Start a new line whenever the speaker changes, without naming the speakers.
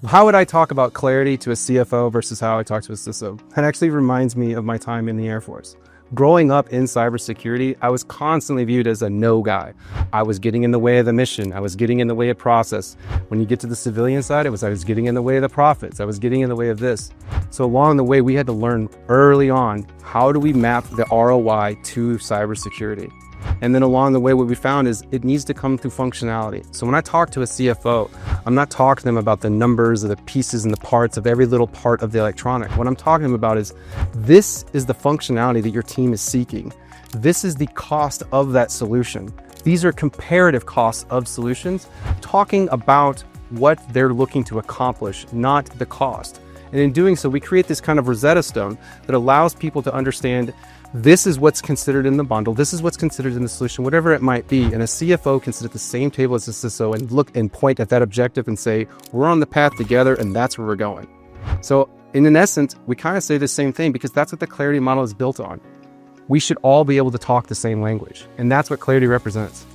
How would I talk about clarity to a CFO versus how I talk to a CISO? That actually reminds me of my time in the Air Force. Growing up in cybersecurity, I was constantly viewed as a no guy. I was getting in the way of the mission. I was getting in the way of process. When you get to the civilian side, I was getting in the way of the profits. I was getting in the way of this. So along the way, we had to learn early on, how do we map the ROI to cybersecurity? And then along the way, what we found is it needs to come through functionality. So when I talk to a CFO, I'm not talking to them about the numbers or the pieces and the parts of every little part of the electronic. What I'm talking to them about is, this is the functionality that your team is seeking. This is the cost of that solution. These are comparative costs of solutions, talking about what they're looking to accomplish, not the cost. And in doing so, we create this kind of Rosetta Stone that allows people to understand, this is what's considered in the bundle, this is what's considered in the solution, whatever it might be. And a CFO can sit at the same table as a CISO and look and point at that objective and say, we're on the path together and that's where we're going. So in essence, we kind of say the same thing because that's what the clarity model is built on. We should all be able to talk the same language, and that's what clarity represents.